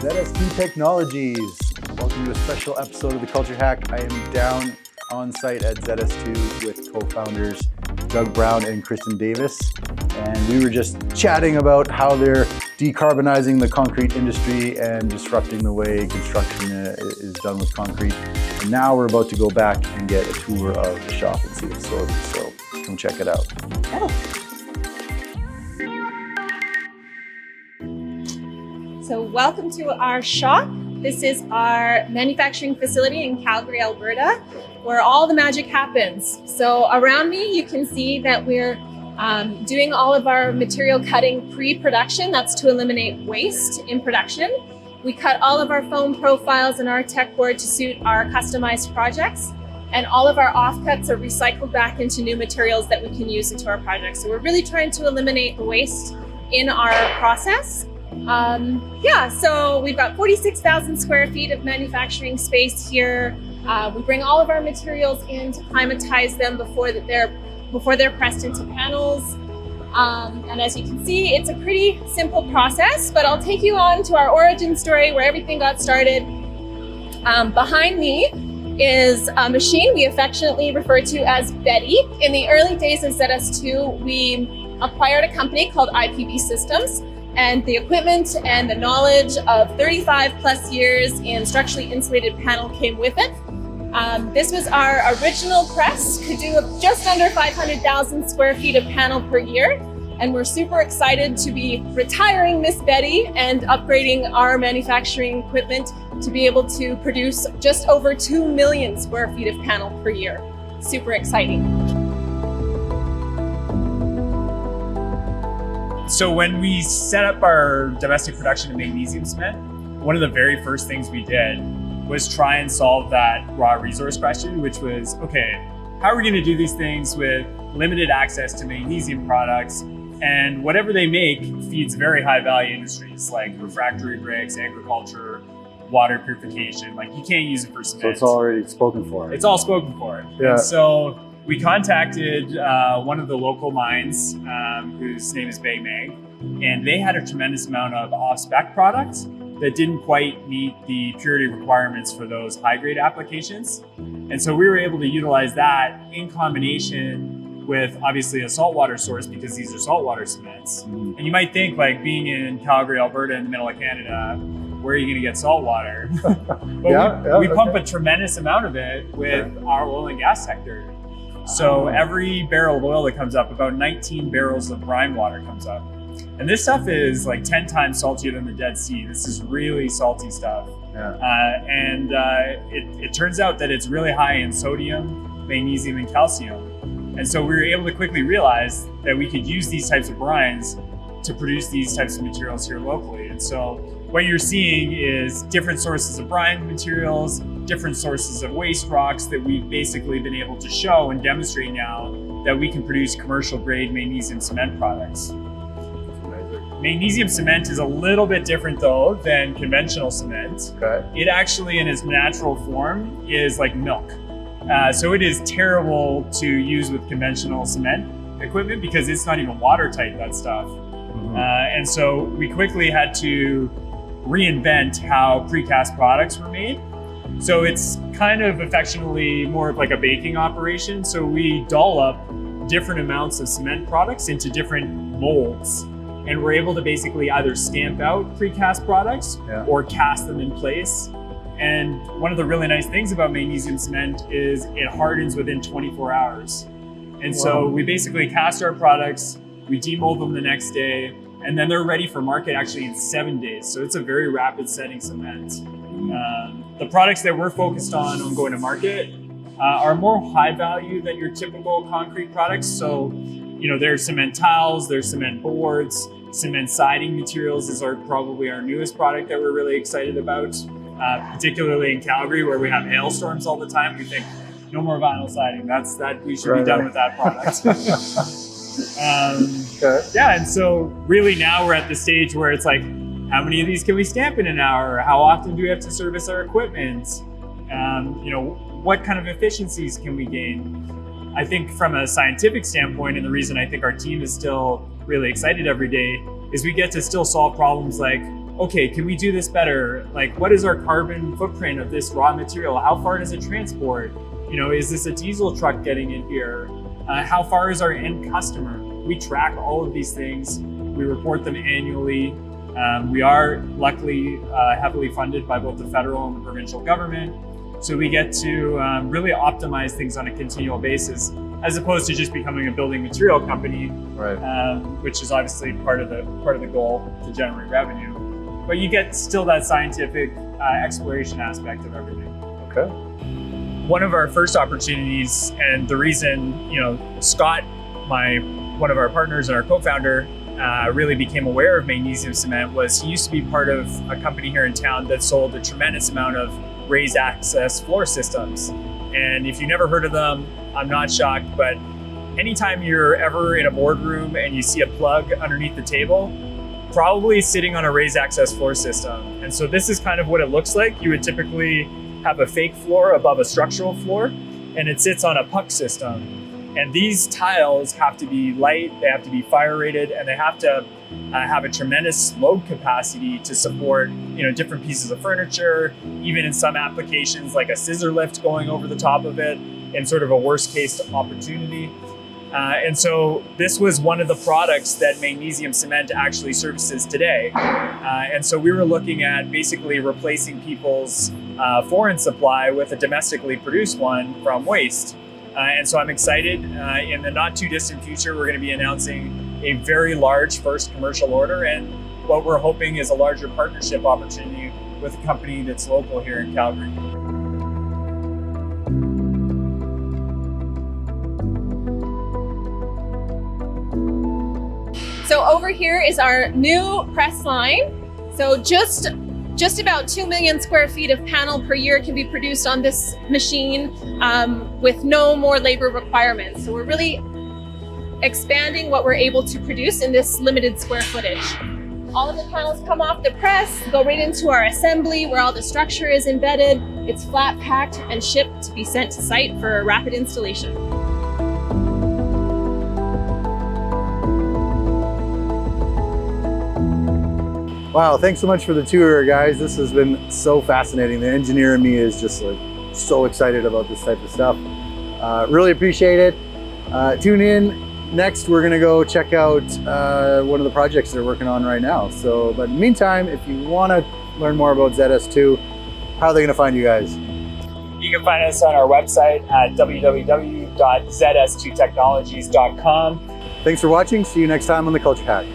ZS2 Technologies. Welcome to a special episode of the Culture Hack. I am down on site at ZS2 with co-founders Doug Brown and Kristen Davis. And we were just chatting about how they're decarbonizing the concrete industry and disrupting the way construction is done with concrete. And now we're about to go back and get a tour of the shop and see the facility. So come check it out. So welcome to our shop. This is our manufacturing facility in Calgary, Alberta, where all the magic happens. So around me, you can see that we're doing all of our material cutting pre-production. That's to eliminate waste in production. We cut all of our foam profiles and our tech board to suit our customized projects. And all of our offcuts are recycled back into new materials that we can use into our projects. So we're really trying to eliminate the waste in our process. So we've got 46,000 square feet of manufacturing space here. We bring all of our materials in to climatize them before they're pressed into panels. And as you can see, it's a pretty simple process, but I'll take you on to our origin story where everything got started. Behind me is a machine we affectionately refer to as Betty. In the early days of ZS2, we acquired a company called IPB Systems. And the equipment and the knowledge of 35 plus years in structurally insulated panel came with it. This was our original press, could do just under 500,000 square feet of panel per year. And we're super excited to be retiring Miss Betty and upgrading our manufacturing equipment to be able to produce just over 2 million square feet of panel per year. Super exciting. So when we set up our domestic production of magnesium cement, one of the very first things we did was try and solve that raw resource question, which was, okay, how are we going to do these things with limited access to magnesium products? And whatever they make feeds very high value industries like refractory bricks, agriculture, water purification. Like you can't use it for cement. So it's already spoken for. It's all spoken for. Yeah. And so we contacted one of the local mines, whose name is Bay Mag, and they had a tremendous amount of off-spec products that didn't quite meet the purity requirements for those high-grade applications. And so we were able to utilize that in combination with obviously a saltwater source because these are saltwater cements. Mm-hmm. And you might think like being in Calgary, Alberta, in the middle of Canada, where are you going to get salt water? But we pump a tremendous amount of it with our oil and gas sector. So every barrel of oil that comes up, about 19 barrels of brine water comes up. And this stuff is like 10 times saltier than the Dead Sea. This is really salty stuff. Yeah. It turns out that it's really high in sodium, magnesium, and calcium. And so we were able to quickly realize that we could use these types of brines to produce these types of materials here locally. And so what you're seeing is different sources of brine materials, different sources of waste rocks that we've basically been able to show and demonstrate now that we can produce commercial grade magnesium cement products. Magnesium cement is a little bit different though than conventional cement. Okay. It actually in its natural form is like milk. So it is terrible to use with conventional cement equipment because it's not even watertight, that stuff. Mm-hmm. And so we quickly had to reinvent how precast products were made. So it's kind of affectionately more of like a baking operation. So we doll up different amounts of cement products into different molds. And we're able to basically either stamp out precast products or cast them in place. And one of the really nice things about magnesium cement is it hardens within 24 hours. And so we basically cast our products, we demold them the next day, and then they're ready for market actually in 7 days. So it's a very rapid setting cement. The products that we're focused on going to market are more high value than your typical concrete products. So, there's cement tiles, there's cement boards, cement siding materials is probably our newest product that we're really excited about. Particularly in Calgary where we have hailstorms all the time. We think no more vinyl siding. We should be done with that product. And so really now we're at the stage where it's like, how many of these can we stamp in an hour? How often do we have to service our equipment? What kind of efficiencies can we gain? I think from a scientific standpoint, and the reason I think our team is still really excited every day, is we get to still solve problems like, okay, can we do this better? Like, what is our carbon footprint of this raw material? How far does it transport? You know, is this a diesel truck getting in here? How far is our end customer? We track all of these things. We report them annually. We are luckily heavily funded by both the federal and the provincial government. So we get to really optimize things on a continual basis, as opposed to just becoming a building material company, Right. Which is obviously part of the goal to generate revenue. But you get still that scientific exploration aspect of everything. Okay. One of our first opportunities, and the reason, you know, Scott, one of our partners and our co-founder, really became aware of magnesium cement was he used to be part of a company here in town that sold a tremendous amount of raised access floor systems. And if you never heard of them, I'm not shocked, but anytime you're ever in a boardroom and you see a plug underneath the table, probably sitting on a raised access floor system. And so this is kind of what it looks like. You would typically have a fake floor above a structural floor, and it sits on a puck system. And these tiles have to be light, they have to be fire rated, and they have to have a tremendous load capacity to support, you know, different pieces of furniture, even in some applications like a scissor lift going over the top of it in sort of a worst case opportunity. And so this was one of the products that magnesium cement actually services today. And so we were looking at basically replacing people's foreign supply with a domestically produced one from waste. And so I'm excited. In the not too distant future, we're going to be announcing a very large first commercial order, and what we're hoping is a larger partnership opportunity with a company that's local here in Calgary. So over here is our new press line. So just about 2 million square feet of panel per year can be produced on this machine with no more labor requirements. So we're really expanding what we're able to produce in this limited square footage. All of the panels come off the press, go right into our assembly where all the structure is embedded. It's flat packed and shipped to be sent to site for rapid installation. Wow, thanks so much for the tour, guys. This has been so fascinating. The engineer in me is just like so excited about this type of stuff. Really appreciate it. Tune in. Next, we're gonna go check out one of the projects they're working on right now. So, but in the meantime, if you wanna learn more about ZS2, how are they gonna find you guys? You can find us on our website at www.zs2technologies.com. Thanks for watching. See you next time on The Culture Hack.